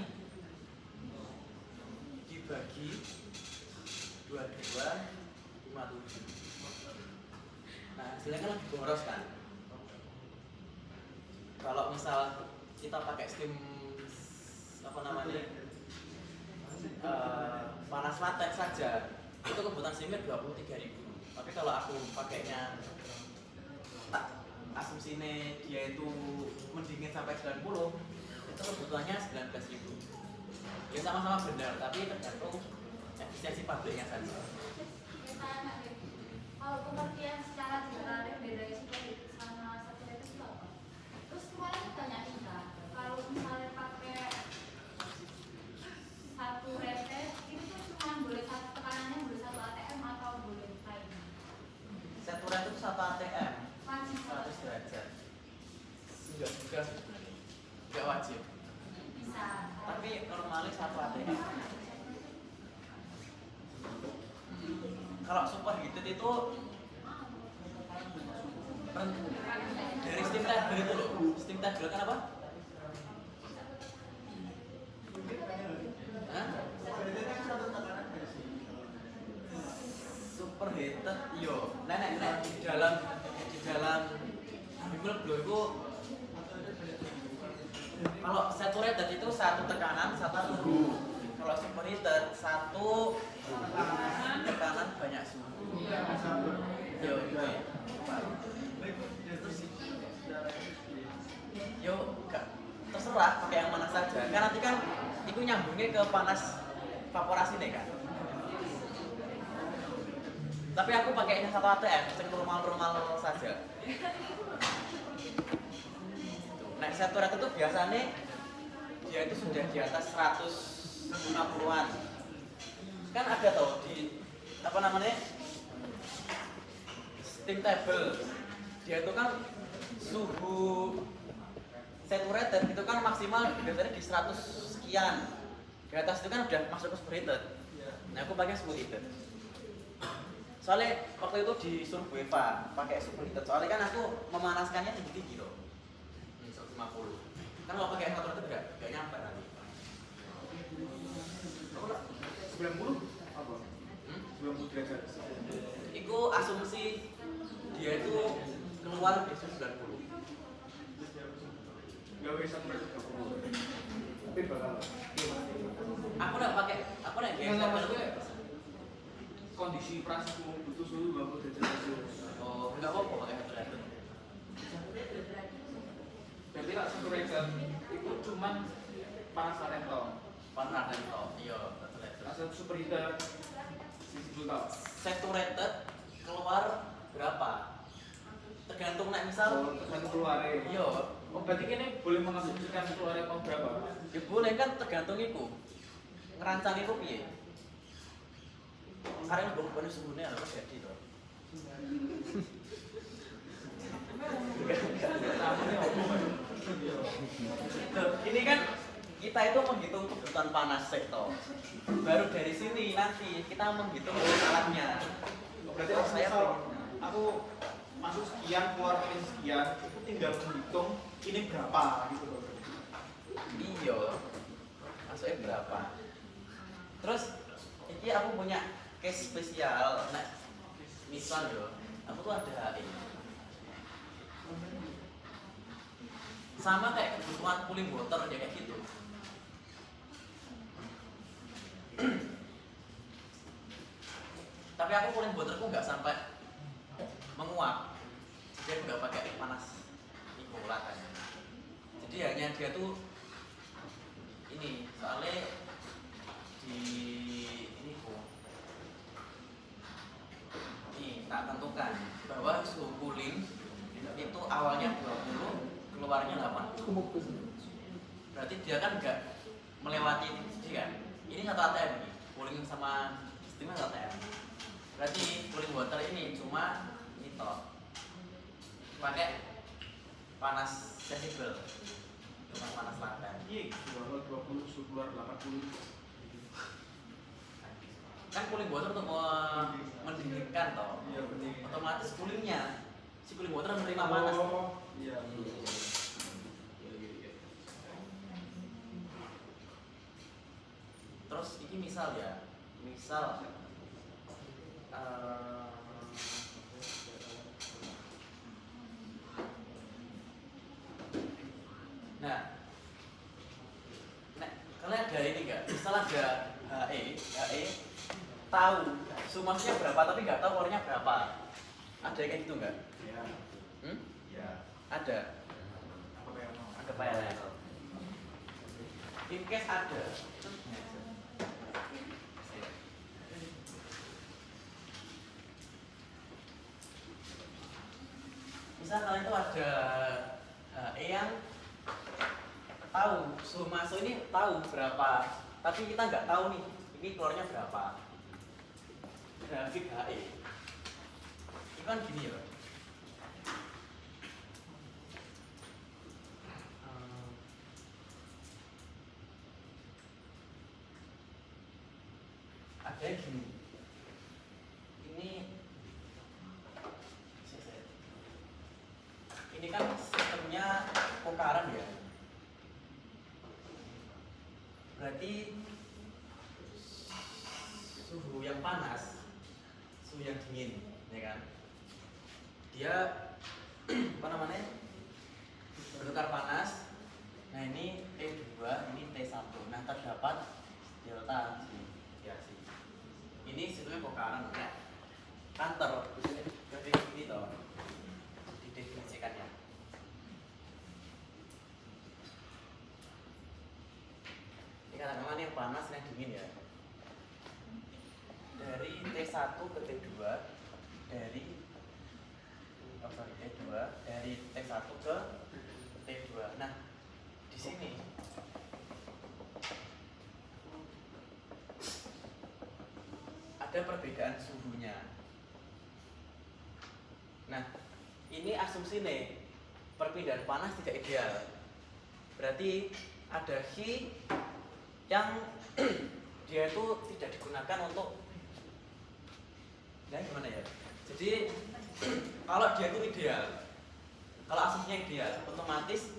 dibagi 2257. Nah, hasilnya kan lebih boros kan? Kalau misal kita pakai steam panas laten saja, itu kebutuhan steamnya 23.000. Tapi kalau aku pakainya tak asumsinya dia itu mendingin sampai 90, itu kebutuhannya 19.000. Ya sama-sama benar, tapi tergantung efisiensi pabriknya saja. tanya deh. Kalau pengertian secara general bedanya superhit sama saturated itu apa? Terus kemarin aku tanyain kan, kalau misalnya pakai saturated itu tuh cuma boleh satu tekanannya boleh 1 atm atau boleh lain? Saturated itu 1 atm, Wajib 100 derajat. Enggak juga sebenarnya. Enggak wajib. bisa. Tapi normalnya 1 atm. Kalau superheated itu dari steam table itu loh. Steam table kan apa? Hah? Superheated, yo. Nenek di dalam Bimbel Blow itu kalau saturated itu 1 tekanan 1 suhu. Kalau superheated 1 tekanan banyak suhu. Yo, yo, gak terserah pakai yang mana saja. Kan nanti kan itu nyambungnya ke panas evaporasi nih kan. Tapi aku pakainya 1 atm, yang normal-normal saja. Nah, saturated itu biasanya dia itu sudah di atas 150-an. Kan ada tau di apa namanya steam table, dia itu kan suhu saturated itu kan maksimal biasanya di 100 sekian. Di atas itu kan udah masuk ke superheated. Nah, aku pakai superheated. Soalnya waktu itu disuruh Bu Eva pakai superheated. Soalnya kan aku memanaskannya tinggi-tinggi loh. 150. Kan kalau pakai saturated enggak nyampe nanti. 90 apa? 90 derajat. Itu asumsi dia itu keluar di 90. Gak bisa mereka. Tapi bakal. Aku udah Yang maksudnya kondisi prasmu butuh suhu 20 derajat Celcius. Oh, enggak apa-apa pakai saturated. Berarti lah saturated itu cuman panas laten toh. Panas dan toh. Iya, saturated. Asal superheated sisi dulu toh. Saturated keluar berapa? Tergantung nek misal Tergantung keluarnya. iya, Oh berarti ini boleh mengasumsikan keluarnya mau berapa? ya boleh kan tergantung iku. Ngerancang iku piye? Karena bonus suhunya harus jadi toh. Loh, ini kan kita itu menghitung kebutuhan panas sektor. Baru dari sini nanti kita menghitung alatnya. Berarti aku masuk sekian, keluar ini sekian, itu tinggal menghitung ini berapa gitu loh. Iya, masuknya berapa? Terus, ini aku punya case spesial. Nah, misal yo, aku tuh ada HI. Sama kayak kebutuhan cooling water ya kayak gitu. Tapi aku cooling waterku nggak sampai menguap. Jadi aku nggak pakai panas ikola kan. Jadi hanya dia tuh ini soalnya di ini kok ini tak tentukan bahwa suhu cooling itu awalnya 20 keluarnya 80. Berarti dia kan nggak melewati ini kan. Ini 1 atm nih, cooling sama steam 1 atm. Berarti cooling water ini cuma ini toh pakai panas sensibel, cuma panas laten. Iya, suhu 20, suhu keluar 80. Kan cooling water untuk mendinginkan toh. Iya, benar. Otomatis coolingnya si cooling water menerima panas. Oh, iya. Terus ini misal ya, misal nah, kalian ada ini nggak? Misal ada HE tahu sumasnya berapa tapi nggak tahu keluarnya berapa. Ada yang kayak gitu nggak? Iya. Hmm? Iya. Ada. Apa yang mau? Ada PLN. In case ada. misal kalian itu ada HE yang tahu suhu masuk ini tahu berapa, tapi kita nggak tahu nih ini keluarnya berapa. Grafik HE itu kan gini ya. Ada yang gini. Ini kan sistemnya kokaran ya. Berarti suhu yang panas, suhu yang dingin, ya kan? Dia apa namanya? Bertukar panas. Nah, ini T2, ini T1. Nah, terdapat delta ya sih. Ini sistemnya kokaran ya. Kantor jadi ini toh. Didefinisikan ya. Ini katakanlah yang panas, yang dingin ya. Dari T1 ke T2, dari T2 dari T1 ke T2. Nah, di sini ada perbedaan suhunya. Nah, ini asumsi nih, perpindahan panas tidak ideal. Berarti ada heat yang dia itu tidak digunakan untuk, ya gimana ya? Jadi kalau dia itu ideal, kalau asumsinya ideal, otomatis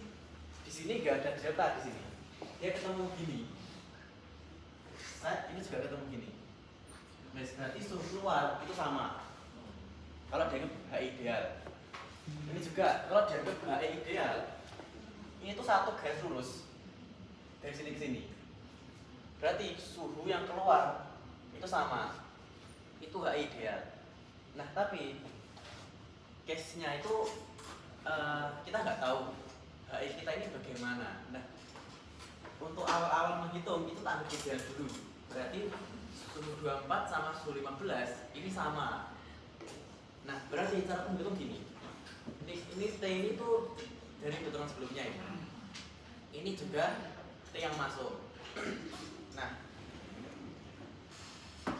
di sini nggak ada delta di sini. Dia ketemu gini. Nah, ini juga ketemu gini. Berarti suhu keluar itu sama. Kalau dianggap HI ideal, ini juga kalau dianggap HI ideal, ini tuh satu garis lurus dari sini ke sini. Berarti suhu yang keluar itu sama, itu HI ideal. Nah, tapi case-nya itu kita nggak tahu HI kita ini bagaimana. Nah, untuk awal-awal menghitung itu tak ambil ideal dulu. Berarti suhu 24 sama suhu 15 ini sama. Nah, berarti cara menghitung gini. Ini T ini tuh dari keterangan sebelumnya ya. Ini juga T yang masuk. Nah,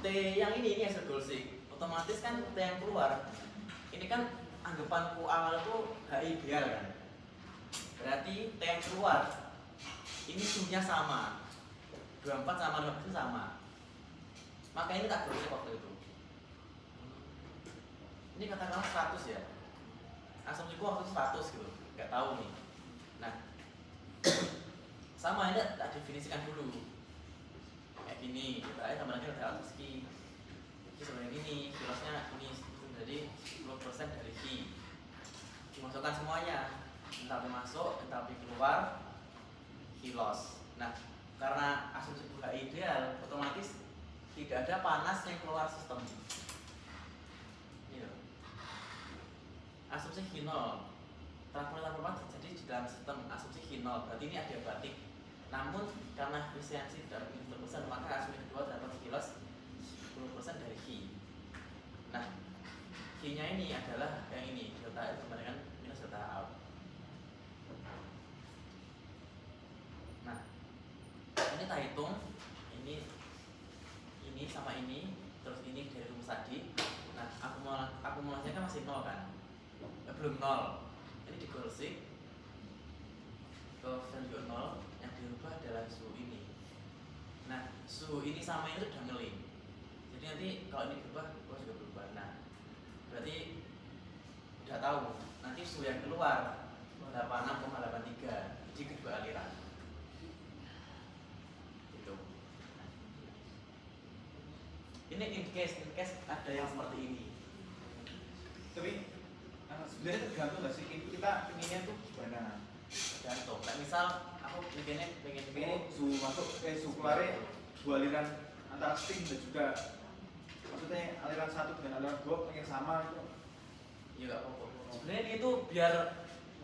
T yang ini hasil Golsik. Otomatis kan T yang keluar. Ini kan anggapanku awal tuh HI ideal kan. Berarti T yang keluar ini suhunya sama. 24 sama 15 itu sama. Maka ini tak Golsik waktu itu. Ini katakanlah 100 ya. Asumsiku waktu itu 100 gitu. Gak tahu nih. Nah, sama ini tak definisikan dulu. Kayak gini, kita aja sama lagi ada atas Ki. Ini sebenarnya ini, kilosnya ini jadi 10% dari Ki. Dimasukkan semuanya. Entalpi masuk, entalpi keluar, kilos. Nah, karena asumsi buka ideal, otomatis tidak ada panas yang keluar sistem. Asumsi H0 transformasi terjadi di dalam sistem asumsi H0, berarti ini adiabatik. Namun karena efisiensi tidak besar, maka asumsi kedua terdapat kilos 10% dari H. Nah, H nya ini adalah yang ini, delta itu sama dengan minus delta out. Nah, ini kita hitung ini sama ini, terus ini dari rumus tadi. Nah, akumulasinya kan masih 0 kan? Belum 0. Ini di Golsik ke value 0, yang dirubah adalah suhu ini. Nah, suhu ini sama ini sudah ngeling. Jadi nanti kalau ini berubah, juga berubah. Nah, berarti udah tahu nanti suhu yang keluar 86,83 di kedua aliran. Gitu. Ini in case ada yang seperti ini. Tapi sebenarnya tergantung nggak sih kita pengennya tuh gimana? Tergantung. Nah, misal aku pengen suhu masuk suhu keluarnya dua aliran antara steam dan juga maksudnya aliran satu dengan aliran dua pengen sama itu. Ya nggak apa-apa. Sebenarnya itu biar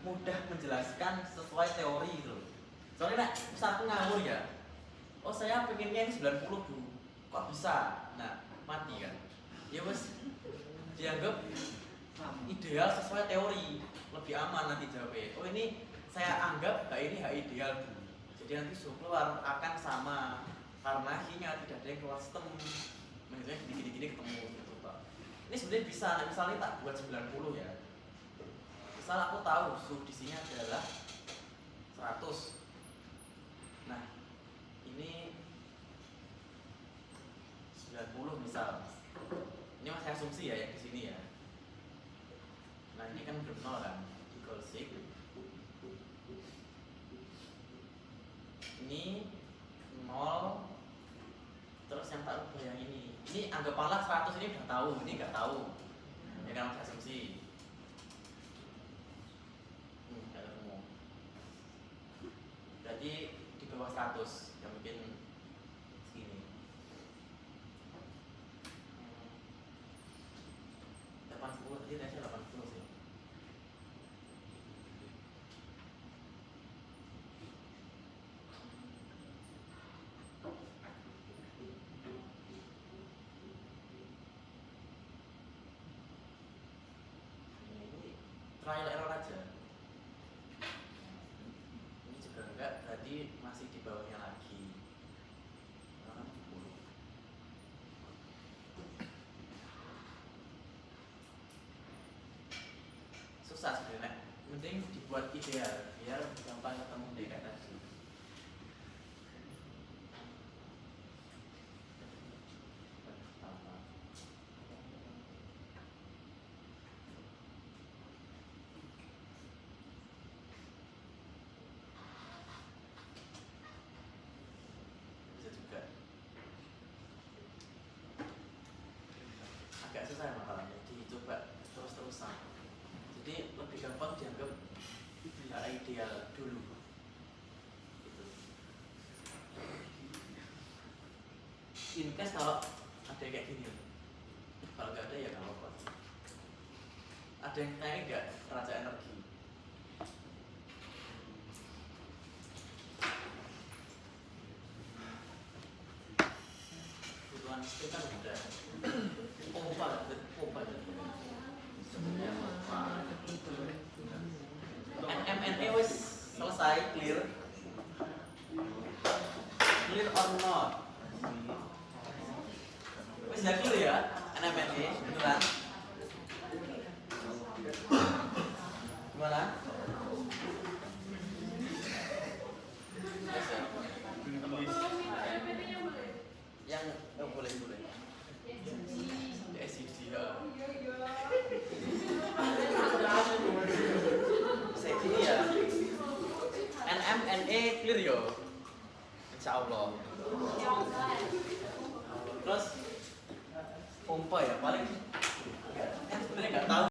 mudah menjelaskan sesuai teori gitu. Soalnya misal aku ngawur ya. Oh, saya pengennya ini 90 Bu. Kok bisa? Nah, mati kan. Ya wes dianggap ideal sesuai teori, lebih aman nanti jawabnya. Oh ini saya anggap ini ideal Bu. Jadi nanti suhu keluar akan sama karena nya tidak ada yang keluar sistem. Maksudnya gini-gini ketemu gitu Pak. Ini sebenarnya bisa, nah, misalnya tak buat 90 ya. Misal aku tahu suhu di sini adalah 100. Nah, ini 90 misal. Ini masih asumsi ya yang di sini ya. Nah, ini kan belum 0 kan? Equal 6. Ini 0. Terus yang tak ubah yang ini. Ini anggaplah 100 ini udah tahu, ini nggak tahu. Ya kan masih asumsi. Nggak ketemu. Berarti di bawah 100 ya mungkin segini. 80 tadi saya 80 sih. Ini trial error aja. Ini juga enggak, berarti masih di bawahnya lagi. 60. Susah sebenarnya, mending dibuat ideal biar gampang ketemu deh kayak tadi. Bisa juga agak susah masalahnya, dicoba terus-terusan. Jadi lebih gampang dianggap ideal dulu. Gitu. In case kalau ada yang kayak gini, kalau nggak ada ya nggak apa-apa. Ada yang kayak nggak raja energi. Kebutuhan listrik kan udah pompa. NMNE wis selesai, clear or not? Wis ya clear ya NMNE beneran? Gimana? Yang boleh ya SCD ya. Saya gini ya. NMNE clear yo. Insyaallah. Terus pompa ya paling sebenarnya nggak tahu.